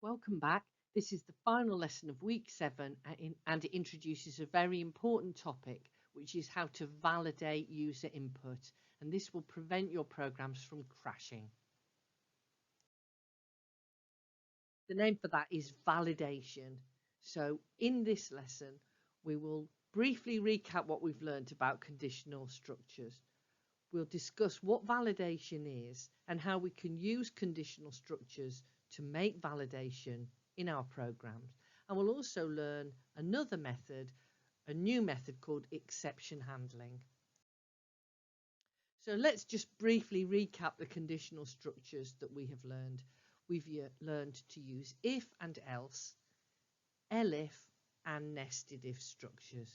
Welcome back. This is the final lesson of week 7 and it introduces a very important topic, which is how to validate user input, and this will prevent your programs from crashing. The name for that is validation. So in this lesson, we will briefly recap what we've learned about conditional structures. We'll discuss what validation is and how we can use conditional structures to make validation in our programs. And we'll also learn another method, a new method called exception handling. So let's just briefly recap the conditional structures that we have learned. We've learned to use if and else, elif and nested if structures.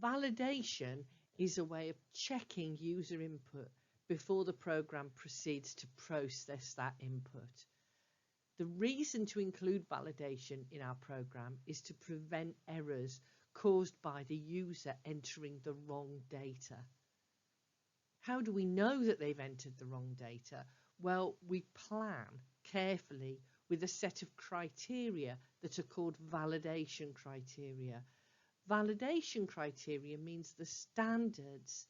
Validation is a way of checking user input before the program proceeds to process that input. The reason to include validation in our program is to prevent errors caused by the user entering the wrong data. How do we know that they've entered the wrong data? Well, we plan carefully with a set of criteria that are called validation criteria. Validation criteria means the standards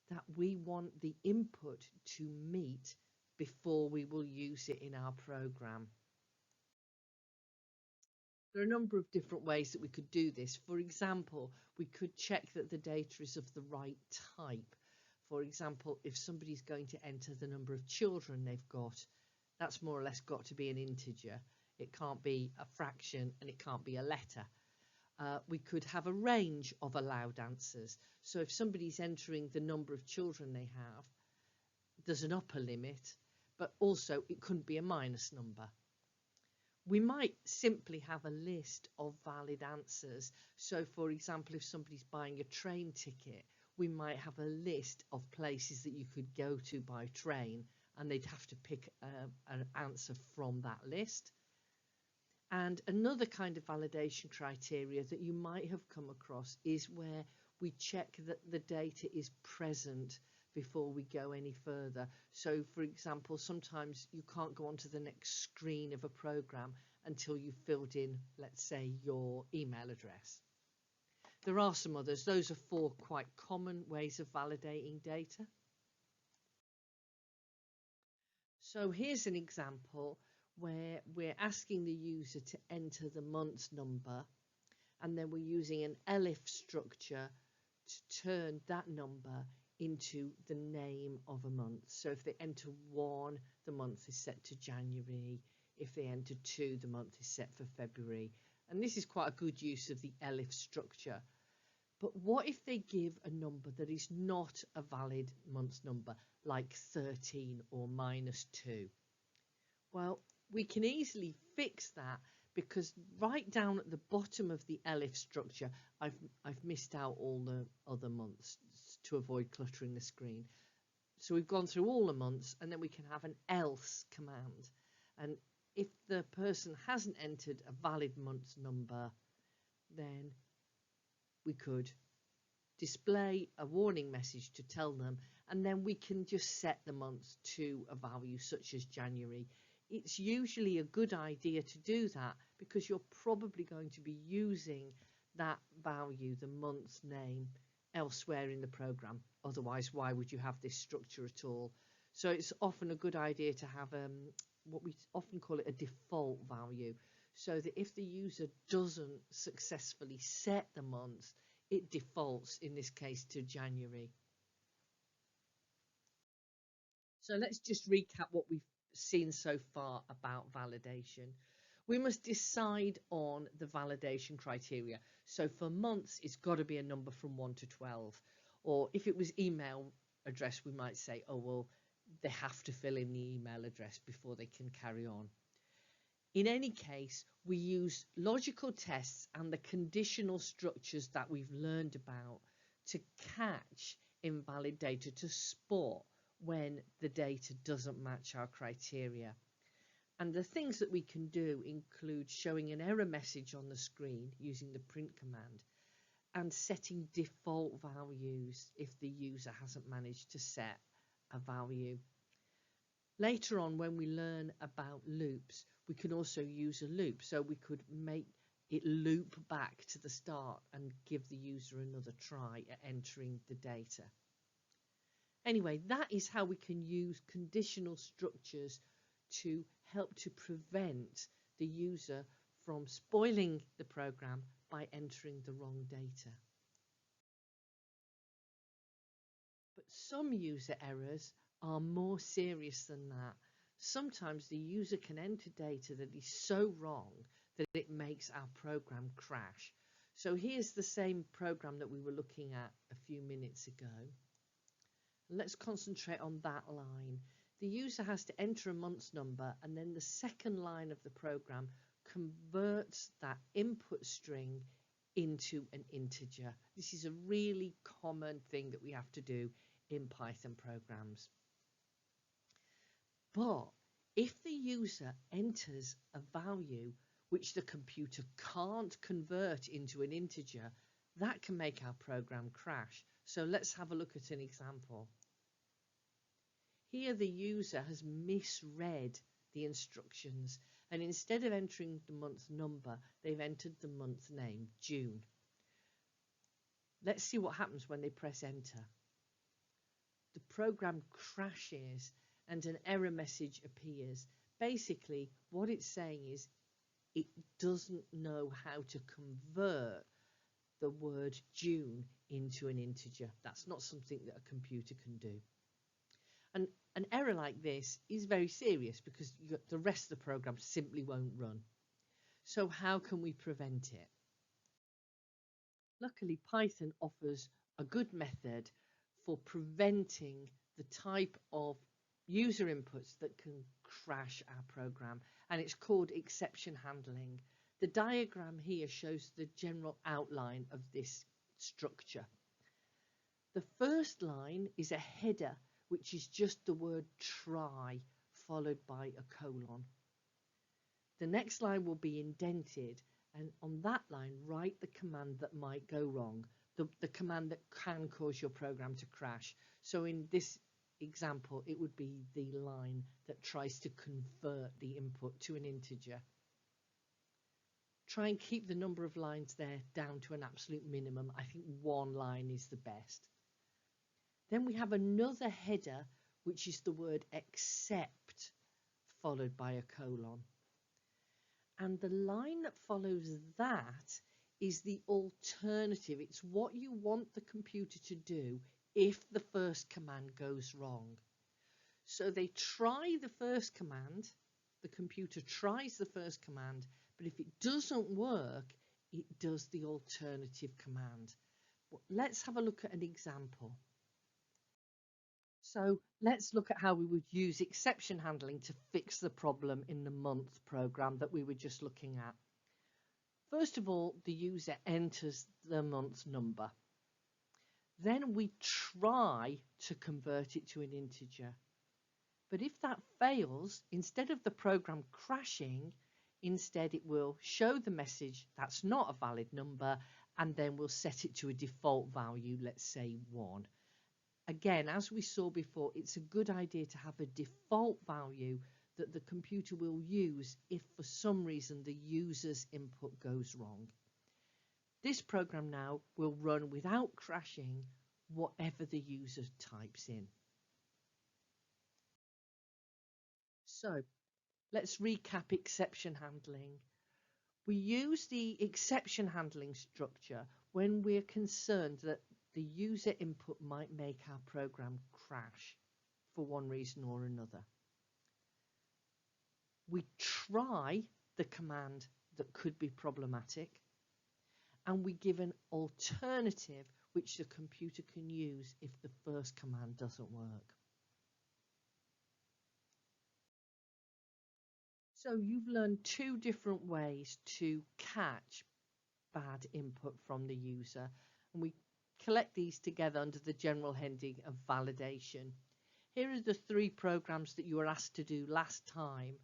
that we want the input to meet before we will use it in our program. There are a number of different ways that we could do this. For example, we could check that the data is of the right type. For example, if somebody's going to enter the number of children they've got, that's more or less got to be an integer. It can't be a fraction and it can't be a letter. We could have a range of allowed answers. So if somebody's entering the number of children they have, there's an upper limit, but also it couldn't be a minus number. We might simply have a list of valid answers. So for example, if somebody's buying a train ticket, we might have a list of places that you could go to by train, and they'd have to pick an answer from that list. And another kind of validation criteria that you might have come across is where we check that the data is present before we go any further. So for example, sometimes you can't go on to the next screen of a program until you've filled in, let's say, your email address. There are some others. Those are 4 quite common ways of validating data. So here's an example where we're asking the user to enter the month's number, and then we're using an elif structure to turn that number into the name of a month. So if they enter 1, the month is set to January. If they enter 2, the month is set for February. And this is quite a good use of the elif structure. But what if they give a number that is not a valid month's number, like 13 or -2? Well, we can easily fix that, because right down at the bottom of the elif structure, I've missed out all the other months to avoid cluttering the screen. So we've gone through all the months, and then we can have an else command. And if the person hasn't entered a valid month's number, then we could display a warning message to tell them, and then we can just set the months to a value such as January. It's usually a good idea to do that because you're probably going to be using that value, the month's name, elsewhere in the program. Otherwise, why would you have this structure at all? So it's often a good idea to have what we often call it a default value, so that if the user doesn't successfully set the months, it defaults, in this case, to January. So let's just recap what we've seen so far about validation. We must decide on the validation criteria. So for months, it's got to be a number from 1 to 12. Or if it was email address, we might say, oh, well, they have to fill in the email address before they can carry on. In any case, we use logical tests and the conditional structures that we've learned about to catch invalid data, to spot when the data doesn't match our criteria. And the things that we can do include showing an error message on the screen using the print command, and setting default values if the user hasn't managed to set a value. Later on, when we learn about loops, we can also use a loop. So we could make it loop back to the start and give the user another try at entering the data. Anyway, that is how we can use conditional structures to help to prevent the user from spoiling the program by entering the wrong data. But some user errors are more serious than that. Sometimes the user can enter data that is so wrong that it makes our program crash. So here's the same program that we were looking at a few minutes ago. Let's concentrate on that line. The user has to enter a month's number, and then the second line of the program converts that input string into an integer. This is a really common thing that we have to do in Python programs. But if the user enters a value which the computer can't convert into an integer, that can make our program crash. So let's have a look at an example. Here the user has misread the instructions, and instead of entering the month number, they've entered the month name, June. Let's see what happens when they press enter. The program crashes and an error message appears. Basically, what it's saying is it doesn't know how to convert the word June into an integer. That's not something that a computer can do. And an error like this is very serious because the rest of the program simply won't run. So how can we prevent it? Luckily, Python offers a good method for preventing the type of user inputs that can crash our program, and it's called exception handling. The diagram here shows the general outline of this structure. The first line is a header, which is just the word try followed by a colon. The next line will be indented, and on that line write the command that might go wrong, the command that can cause your program to crash. So in this example, it would be the line that tries to convert the input to an integer. Try and keep the number of lines there down to an absolute minimum. I think one line is the best. Then we have another header, which is the word except followed by a colon. And the line that follows that is the alternative. It's what you want the computer to do if the first command goes wrong. So they try the first command, the computer tries the first command, but if it doesn't work, it does the alternative command. Let's have a look at an example. So let's look at how we would use exception handling to fix the problem in the month program that we were just looking at. First of all, the user enters the month's number. Then we try to convert it to an integer. But if that fails, instead of the program crashing, instead it will show the message that's not a valid number, and then we'll set it to a default value, let's say 1. Again, as we saw before, it's a good idea to have a default value that the computer will use if for some reason the user's input goes wrong. This program now will run without crashing whatever the user types in. So let's recap exception handling. We use the exception handling structure when we're concerned that the user input might make our program crash for one reason or another. We try the command that could be problematic, and we give an alternative which the computer can use if the first command doesn't work. So you've learned 2 different ways to catch bad input from the user, and we collect these together under the general heading of validation. Here are the 3 programs that you were asked to do last time.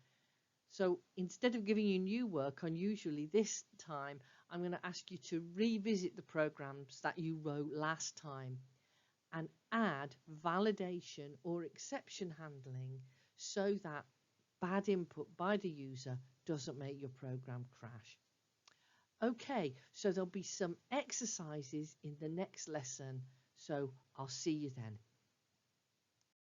So instead of giving you new work, unusually this time, I'm going to ask you to revisit the programs that you wrote last time and add validation or exception handling so that bad input by the user doesn't make your program crash. Okay, so there'll be some exercises in the next lesson, so I'll see you then.